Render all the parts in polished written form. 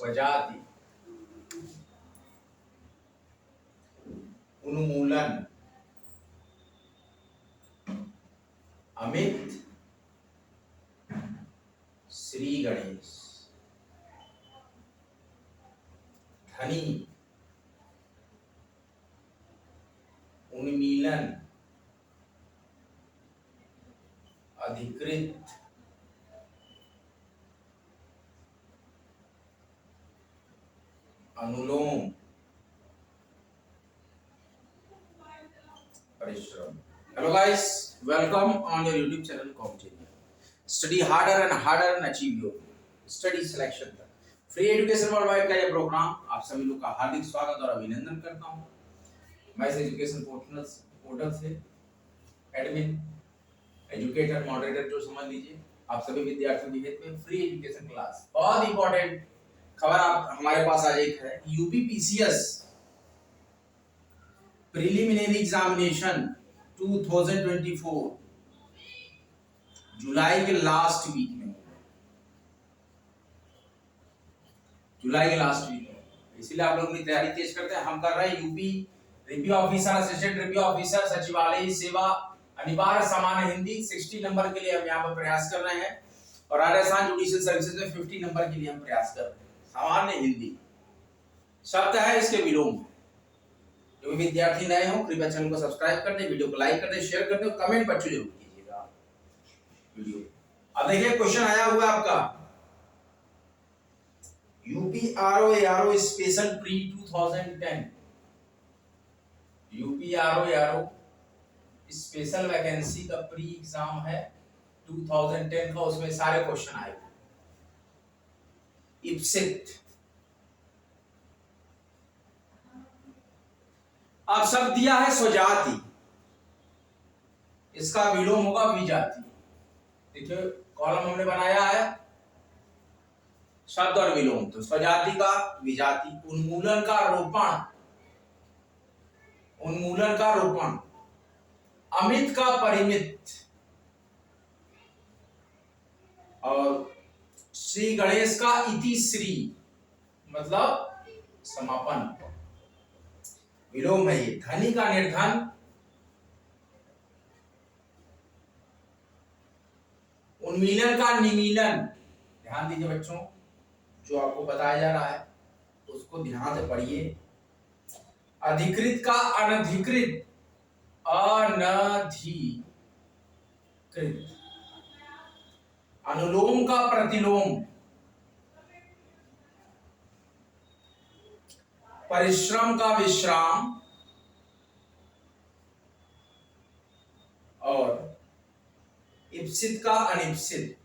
स्वजाति, उन्मूलन, अमित, श्री गणेश, धनी, उन्मीलन, अधिकृत, अनुलोम, परिश्रम। Hello guys, welcome on your YouTube channel competitive. Study harder and harder and achieve your study selection तक free education world wide का ये प्रोग्राम आप सभी लोग का हार्दिक स्वागत और अभिनंदन करता हूं। मैं इस एजुकेशन पोर्टल से एडमिन, एजुकेटर, मॉडरेटर जो समझ लीजिए, आप सभी विद्यार्थियों के हित में फ्री एजुकेशन क्लास। बहुत इंपॉर्टेंट खबर आप हमारे पास आज एक है, यूपीपीसीएस प्रिलिमिनरी एग्जामिनेशन 2024 जुलाई के लास्ट वीक में, इसलिए आप लोग अपनी तैयारी तेज करते हैं। हम कर रहे हैं UP review officer, assistant review officer, सचिवालय सेवा, अनिवार्य सामान्य हिंदी 60 नंबर के लिए हम यहाँ पर प्रयास कर रहे हैं, और राजस्थान जुडिशियल सर्विसेज में 50 नंबर के लिए हम प्रयास कर रहे हैं। सामान्य हिंदी शब्द है, इसके विलोम। जो भी विद्यार्थी नए हो कृपया चैनल को सब्सक्राइब कर दें, वीडियो को लाइक कर दें, शेयर कर दें, कमेंट पर जरूर कीजिएगा वीडियो। अब देखिए क्वेश्चन आया हुआ है आपका, UP RO special pre 2010, UP RO special vacancy का प्री एग्जाम है 2010 का, उसमें सारे क्वेश्चन आए। इप्सित, अब शब्द दिया है स्वजाति, इसका विलोम होगा विजाति। देखिए कॉलम हमने बनाया है शब्द और विलोम, तो स्वजाति का विजाति, उन्मूलन का रोपण, अमित का परिमित, और श्री गणेश का इति श्री मतलब समापन, विलोम है ये। धनी का निर्धन, उन्मीलन का निमीलन। ध्यान दीजिए बच्चों, जो आपको बताया जा रहा है उसको ध्यान से पढ़िए। अधिकृत का अनधिकृत, अनुलोम का प्रतिलोम, परिश्रम का विश्राम, और इप्सित का अनिप्सित।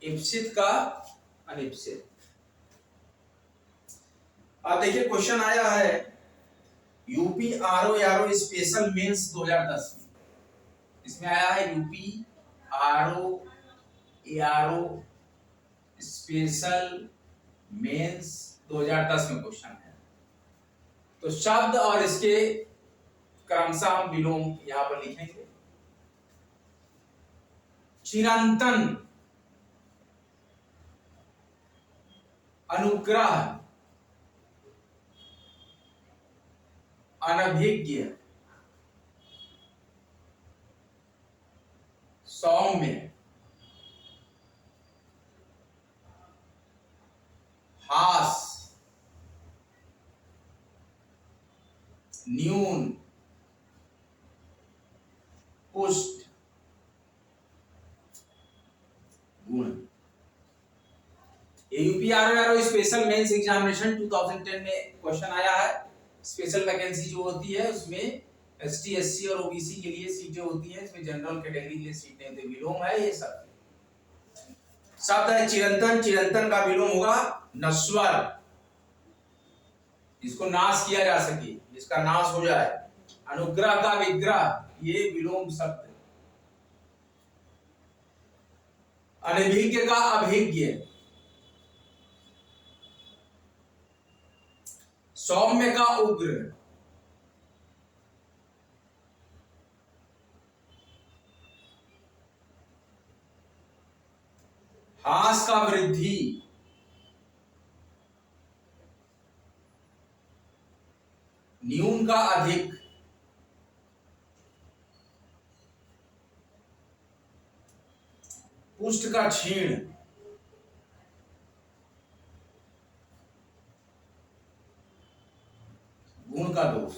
इप्सित का अनिप्सित। अब देखिए क्वेश्चन आया है यूपी आरओ स्पेशल मेंस 2010 में, इसमें आया है यूपी आरओ स्पेशल मेंस 2010 में क्वेश्चन है। तो शब्द और इसके क्रमशः हम विलोम यहां पर लिखेंगे। चिरंतन, अनुग्रह, अनभिज्ञ, सौम्य, हास, न्यून, पुष्ट, गुण। UP RO special mains examination 2010 में क्वेश्चन आया है। स्पेशल वैकेंसी जो होती है उसमें एसटी, एससी और ओबीसी के लिए सीटें होती हैं, इसमें जनरल कैटेगरी के लिए सीटें होती हैं। विलोम है ये सब। शब्द है चिरंतन, चिरंतन का विलोम होगा नश्वर, जिसको नाश किया जा सके, जिसका नाश हो जाए। अनुग्रह का विग्रह, ये विलोम शब्द। अनभिज्ञ का अभिज्ञ, सौम्य का उग्र, हास का वृद्धि, न्यून का अधिक, पुष्ट का क्षीण, गुण का दोष।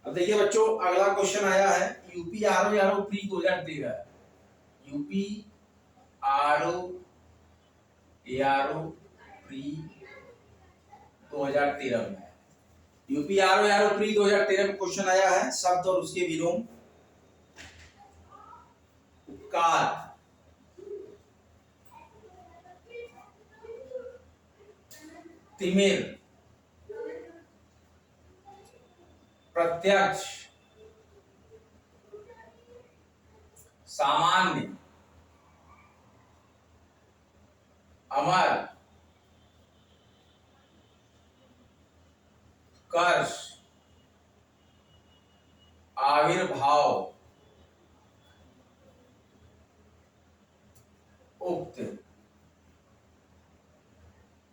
अब देखिए बच्चों, अगला क्वेश्चन आया है UP RO pre 2013, UP RO pre 2013 में, यूपी आरओ प्री 2013 में क्वेश्चन आया है शब्द और उसके विलोम। उपकार, तिमिर, प्रत्यक्ष, सामान्य, अमर, कर्ष, आविर्भाव, उक्त,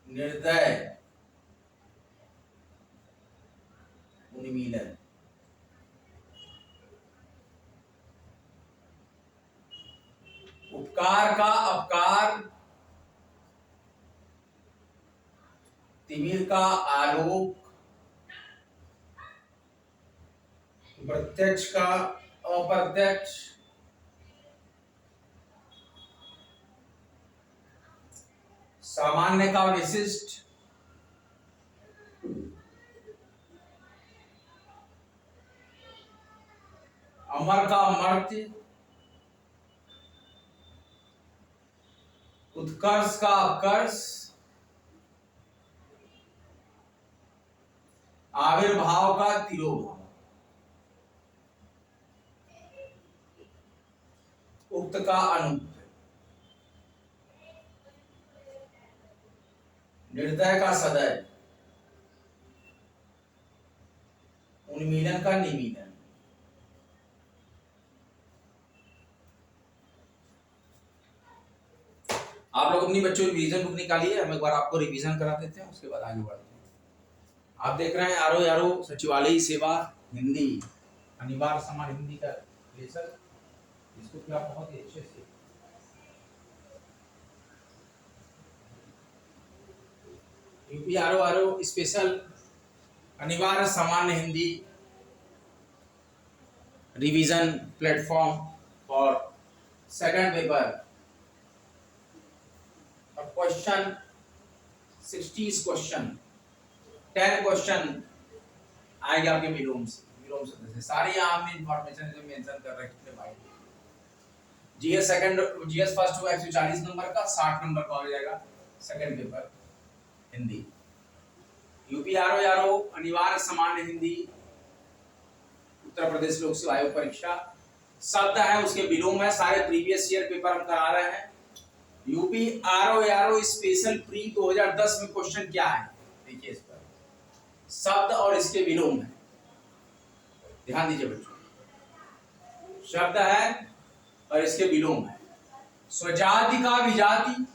निर्दय, उन्मीलन। उपकार का अपकार, तिमिर का आलोक, प्रत्यक्ष का अप्रत्यक्ष, सामान्य का विशिष्ट, अमर का अमर्त्य, उत्कर्ष का अपकर्ष, आविर्भाव का तिरोभाव, उक्त का अनुक्त, निर्दय का सदैव, उन्मीलन का निमीलन। आप लोग अपनी बच्चों रिवीजन बुक निकालिए, हम एक बार आपको रिवीजन करा देते हैं, उसके बाद आगे बढ़ते हैं। आप देख रहे हैं आरओ सचिवालय सेवा हिंदी, अनिवार्य समान हिंदी का लेसन, इसको क्या बहुत ही अच्छे से यूपी आरओ स्पेशल अनिवार्य सामान्य Hindi revision platform for second paper. Question 60 question, 10 question आएंगे आपके विलोम से सारी यहाँ हमने इंफॉर्मेशन जो मेंशन कर रखे थे भाई। जीएस सेकंड, जीएस फर्स्ट हुआ 140 नंबर का, 60 नंबर का हो जाएगा second paper Hindi. UP RO अनिवार्य सामान्य हिंदी उत्तर प्रदेश लोक सेवा आयोग परीक्षा, शब्द है उसके विलोम है, सारे प्रीवियस ईयर पेपर हम करा रहे हैं। यूपी आरओ स्पेशल प्री 2010 में क्वेश्चन क्या है, देखिए इस पर शब्द और इसके विलोम है, ध्यान दीजिए बच्चों। शब्द है और इसके विलोम है। स्वजाति का विजाति,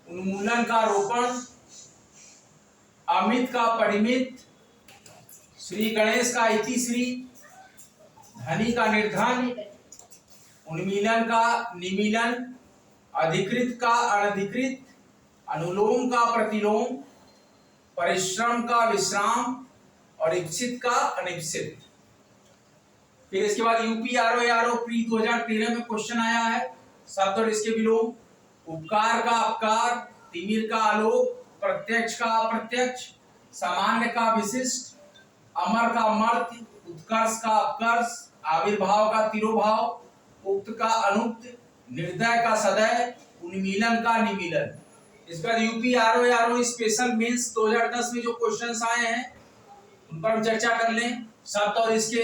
उन्मूलन का रोपण, अमित का परिमित, श्री गणेश का इति श्री, धनी का निर्धन, उन्मीलन का निमीलन, अधिकृत का अनधिकृत, अनुलोम का प्रतिलोम, परिश्रम का विश्राम और इच्छित का अनिश्चित। फिर इसके बाद यूपी आरओ प्री 2013 में क्वेश्चन आया है शब्द और इसके विलोम। उपकार का अपकार, तिमिर का आलोक, प्रत्यक्ष का अप्रत्यक्ष, सामान्य का विशिष्ट, अमर का अमर्त्य, उत्कर्ष का अपकर्ष, आविर्भाव का तिरोभाव, उक्त का अनुक्त, निर्दय का सदैव, उन्मीलन का निमीलन। इसके बाद यूपी आरओ स्पेशल मेंस 2010 में जो क्वेश्चंस आए हैं उन पर हम चर्चा कर लें। शब्द और इसके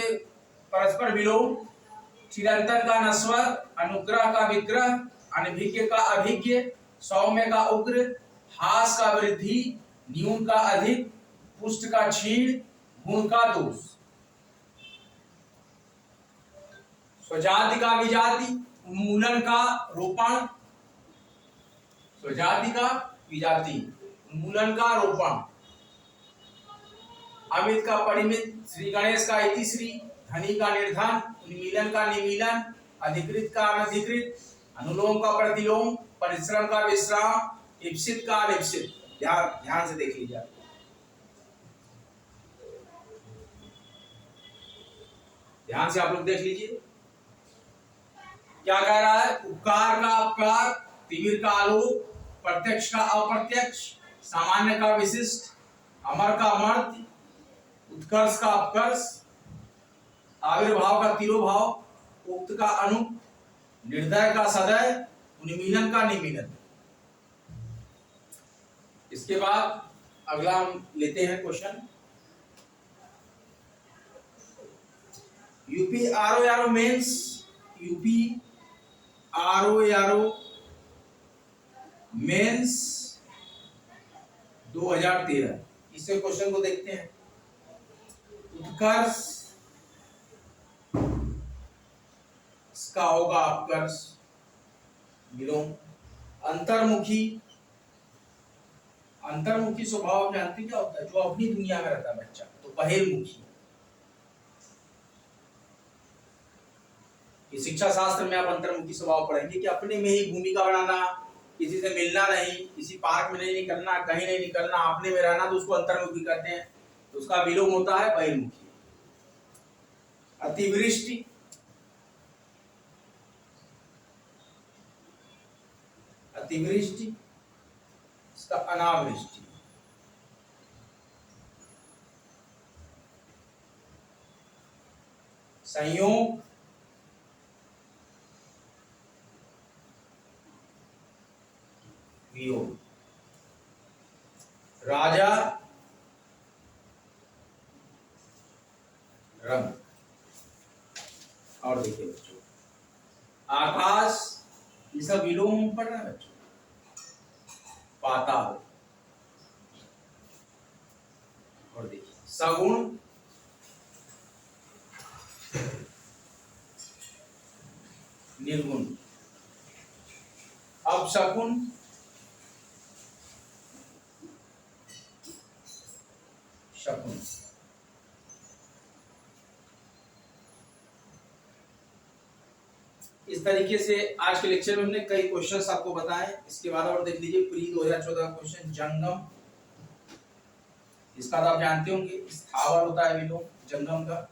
परस्पर विलोम, चिरंतन का नश्वर, अनुग्रह का विग्रह, अनभिज्ञ का अभिज्ञ, सौम्य का उग्र, हास का वृद्धि, न्यून का अधिक, पुष्ट का क्षीण, गुण का दोष। स्वजाति का विजाति, उन्मूलन का रोपण, स्वजाति का विजाति, उन्मूलन का रोपण, अमित का परिमित, श्री गणेश का इतिश्री, धनी का निर्धन, उन्मीलन का निमीलन, अधिकृत का अनधिकृत, अनुलोम का प्रतिलोम, परिश्रम का विश्राम, इप्सित का अनिप्सित। ध्यान से देख लीजिए। ध्यान से आप लोग देख लीजिए क्या कह रहा है। उपकार का अपकार, तिमिर का आलोक, प्रत्यक्ष का अप्रत्यक्ष, सामान्य का विशिष्ट, अमर का अमर्त्य, उत्कर्ष का अपकर्ष, आविर्भाव का तिरोभाव, उक्त का अनुक्त, निर्दय का सदय, उन्मीलन का निमीलन। इसके बाद अगला हम लेते हैं question. UP RO mains, UP RO mains 2013, इससे क्वेश्चन को देखते हैं। उत्कर्ष इसका होगा अपकर्ष, विलोम। अंतर्मुखी, अंतर्मुखी स्वभाव आप जानते क्या होता है? जो अपनी दुनिया में रहता है बच्चा, तो बहिर्मुखी। ये शिक्षा शास्त्र में आप अंतर्मुखी स्वभाव पढ़ेंगे कि अपने में ही भूमिका बनाना, किसी से मिलना नहीं, किसी पार्क में नहीं निकलना, कहीं नहीं निकलना, अपने में रहना, तो उसको अंतर्मुखी कहते हैं। तो उसका विलोम होता है बहिर्मुखी। अतिवृष्टि, अतिवृष्टि इसका अनावृष्टि। संयोग, वियोग। राजा, रंग। और देखिए बच्चों, आकाश, ये सब विलोम पढ़ रहे हैं बच्चों। पाताल। और देखिए सगुण, निर्गुण। अपशकुन, शकुन। इस तरीके से आज के लेक्चर में हमने कई क्वेश्चंस आपको बताए। इसके बाद और देख लीजिए प्री 2014 का क्वेश्चन जंगम। इसका तो आप जानते होंगे, स्थावर होता है विलोम जंगम का।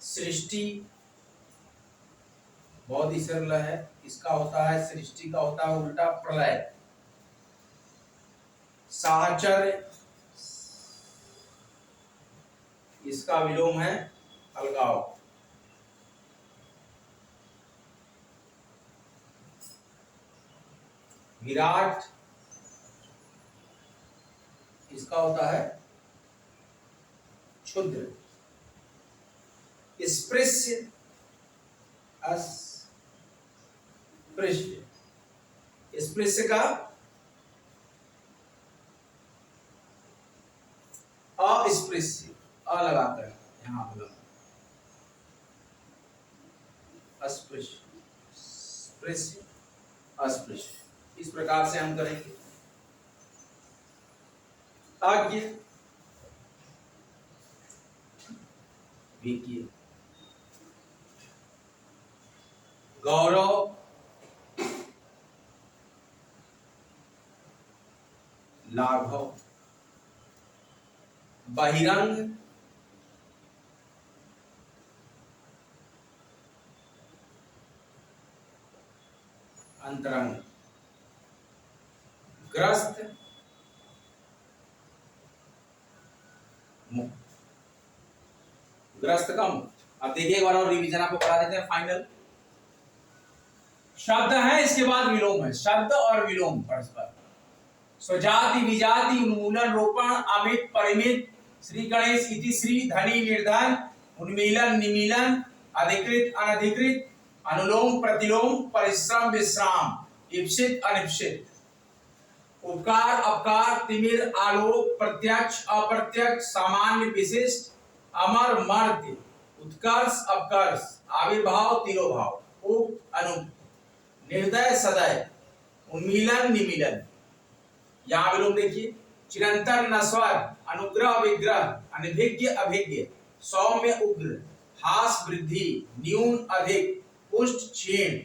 सृष्टि बहुत ही सरल है, इसका होता है, सृष्टि का होता है उल्टा प्रलय। साहचर्य, इसका विलोम है अलगाव। विराट, इसका होता है क्षुद्र। स्पृश्य, अस्पृश्य। स्पृश्य का अस्पृश्य, अ लगाकर यहां पर अस्पृश्य, स्पृश्य, अस्पृश्य। इस प्रकार से हम करेंगे। आज्ञ, विज्ञ। गौरव, लाघव। बहिरंग, अंतरंग। ग्रस्त, मुक्त। ग्रस्त का मुक्त। अब देखिए एक बार और रिवीजन आपको करा देते हैं फाइनल। शब्द है, इसके बाद विलोम है। शब्द और विलोम परस्पर। स्वजाति विजाति, उन्मूलन रोपण, अमित परिमित, श्री गणेश इतिश्री, धनी निर्धन, उन्मीलन निमीलन, अधिकृत अनधिकृत, अनुलोम प्रतिलोम, परिश्रम विश्राम, इप्सित अनिप्सित। उपकार अपकार, तिमिर आलोक, प्रत्यक्ष अप्रत्यक्ष, सामान्य विशिष्ट, अमर मर्त्य, उत्कर्ष अपकर्ष, आविर्भाव तिरोभाव, उप अनुप, निर्दय सदय, उन्मीलन निमीलन। यहां भी लोग देखिए, चिरंतर नस्वर, अनुग्रह विग्रह, अनभिज्ञ अभिज्ञ, सौम्य उग्र, हास वृद्धि, न्यून अधिक, पुष्ट क्षीण,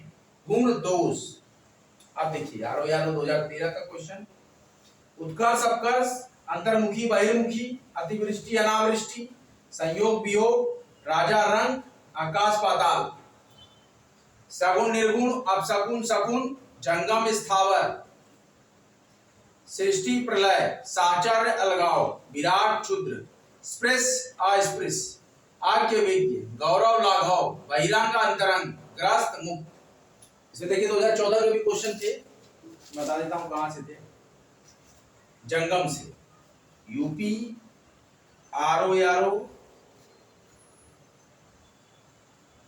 गुण दोष। अब देखिए यारो 2013 का क्वेश्चन, उत्कर्ष अपकर्ष, अंतर्मुखी बहिर्मुखी, अतिवृष्टि अनावृष्टि, संयोग वियोग, राजा रंग, आकाश पाताल, सगुण निर्गुण, अपसगुन सगुन, जंगम स्थावर, सृष्टि प्रलय, साचार्य अलगाव, विराट क्षुद्र, स्पृश अस्पृश, आज्ञ विज्ञ, गौरव लाघव, बहिरंग अंतरंग, ग्रस्त मुक्त। इसमें देखिए 2014 के भी क्वेश्चन थे, बता देता हूं कहां से थे। जंगम से, यूपी आरओ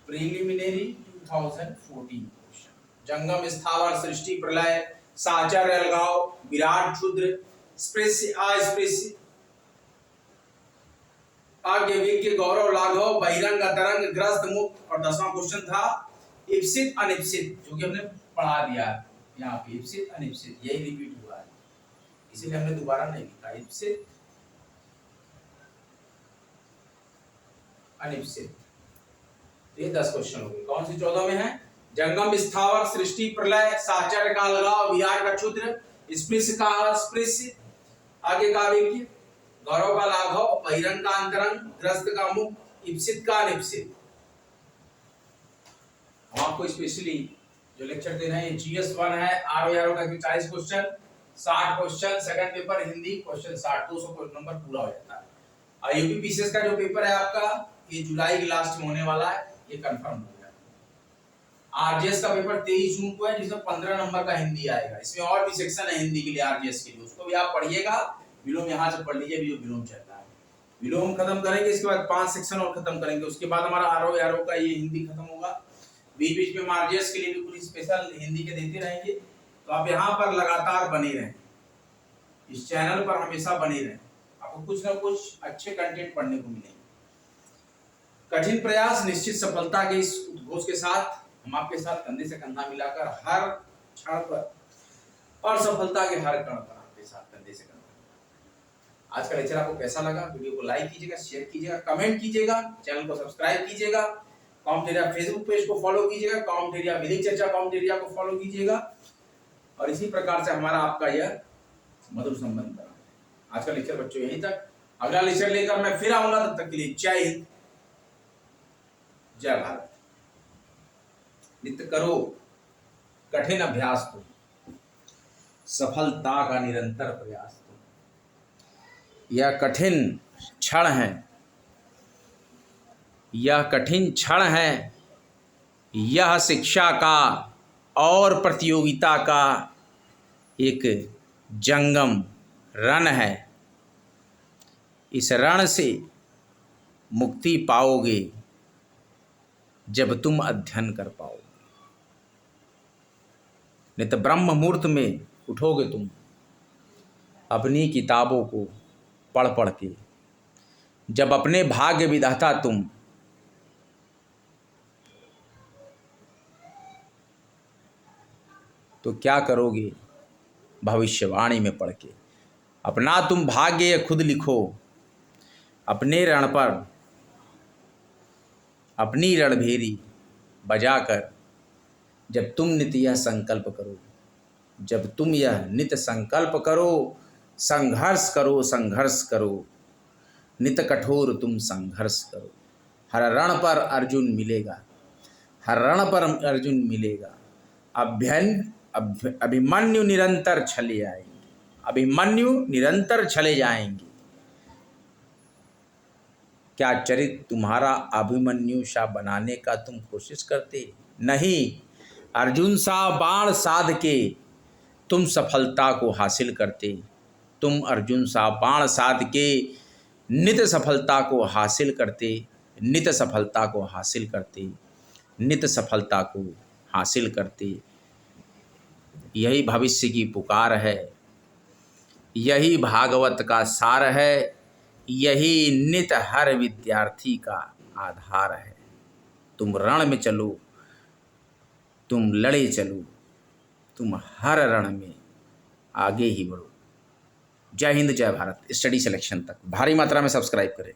प्रीलिमिनरी 2014 क्वेश्चन। जंगम स्थावर, सृष्टि प्रलय, साचार्य अलगाव, विराट क्षुद्र, स्पृश्य अस्पृश्य, आज्ञ विज्ञ, गौरव लाघव, बहिरंग अंतरंग, ग्रस्त मुक्त। और 10वां क्वेश्चन था इप्सित अनिप्सित, जो कि हमने पढ़ा दिया यहाँ पे। इप्सित अनिप्सित यही रिपीट हुआ है, इसीलिए हमने दोबारा नहीं लिखा। इप्सित अनिप्सित, ये 10 क्वेश्चन हो गए। कौन सी 14 में है? जंगम स्थावर, सृष्टि प्रलय, साचार्य का अलगाव, विराट का क्षुद्र, स्पृश्य का अस्पृश्य, आगे का विज्ञ, गौरव का लाघव, बहिरंग का अंतरंग, ग्रस्त का मुक्त, इप्सित का अनिप्सित। हम आपको स्पेशली जो लेक्चर दे रहे हैं GS1 है, आरओ का 40 question, 60 question, second paper Hindi question 60, 200 question number पूरा हो जाता है। और यूपी पीसीएस का जो पेपर है आपका, ये जुलाई के लास्ट में होने वाला है, ये कंफर्म हो गया। आरजीएस का पेपर 23 जून को है, जिसमें 15 नंबर का हिंदी आएगा। इसमें और भी सेक्शन है हिंदी के लिए, आरजीएस के लिए, उसको भी आप पढ़िएगा। विलोम यहाँ से पढ़ लीजिए, जो विलोम चल रहा है। विलोम खत्म करेंगे, इसके बाद 5 सेक्शन और खत्म करेंगे, उसके बाद हमारा आरओ का ये हिंदी खत्म होगा। बीच बीच में आरजीएस के लिए भी पूरी स्पेशल हिंदी के देते रहेंगे। तो आप यहाँ पर लगातार बने रहें, इस चैनल पर हमेशा बने रहें, आपको कुछ ना कुछ अच्छे कंटेंट पढ़ने को मिलेंगे। कठिन प्रयास निश्चित सफलता के इस उद्घोष के साथ हम आपके साथ कंधे से कंधा मिलाकर हर क्षण पर और सफलता के हर कण पर आपके साथ कंधे से कंधा। आज का लेक्चर आपको कैसा लगा? वीडियो को लाइक कीजिएगा, शेयर कीजिएगा, कमेंट कीजिएगा, चैनल को सब्सक्राइब कीजिएगा, कॉमेंटेरिया फेसबुक पेज को फॉलो कीजिएगा, कॉमेंटेरिया विधिक चर्चा कॉमेंटेरिया को फॉलो कीजिएगा। और इसी प्रकार से हमारा आपका यह मधुर संबंध बना। आज का लेक्चर बच्चों यहीं तक, अगला लेक्चर लेकर मैं फिर आऊंगा। तब तक के लिए जय हिंद, जय भारत। नित्य करो कठिन अभ्यास तुम, सफलता का निरंतर प्रयास तुम। यह कठिन क्षण है, यह कठिन क्षण है, यह शिक्षा का और प्रतियोगिता का एक जंगम रण है। इस रण से मुक्ति पाओगे जब तुम अध्ययन कर पाओगे। नित्य ब्रह्म मुहूर्त में उठोगे तुम, अपनी किताबों को पढ़ पढ़ के, जब अपने भाग्य विधाता तुम तो क्या करोगे भविष्यवाणी में पढ़ के। अपना तुम भाग्य खुद लिखो, अपने रण पर अपनी रणभेरी बजाकर। जब तुम नित्य यह संकल्प करो, जब तुम यह नित्य संकल्प करो, संघर्ष करो, संघर्ष करो, नित्य कठोर तुम संघर्ष करो। हर रण पर अर्जुन मिलेगा, हर रण पर अर्जुन मिलेगा। अभिमन्यु निरंतर चले आएंगे, अभिमन्यु निरंतर चले जाएंगे। क्या चरित्र तुम्हारा अभिमन्यु सा बनाने का तुम कोशिश करते? नहीं, अर्जुन सा बाण साध के तुम सफलता को हासिल करते। तुम अर्जुन सा बाण साध के नित्य सफलता को हासिल करते, नित्य सफलता को हासिल करते, नित्य सफलता को हासिल करते। यही भविष्य की पुकार है, यही भागवत का सार है, यही नित्य हर विद्यार्थी का आधार है। तुम रण में चलो, तुम लड़े चलो, तुम हर रण में आगे ही बढ़ो। जय हिंद, जय भारत। स्टडी सिलेक्शन तक भारी मात्रा में सब्सक्राइब करें।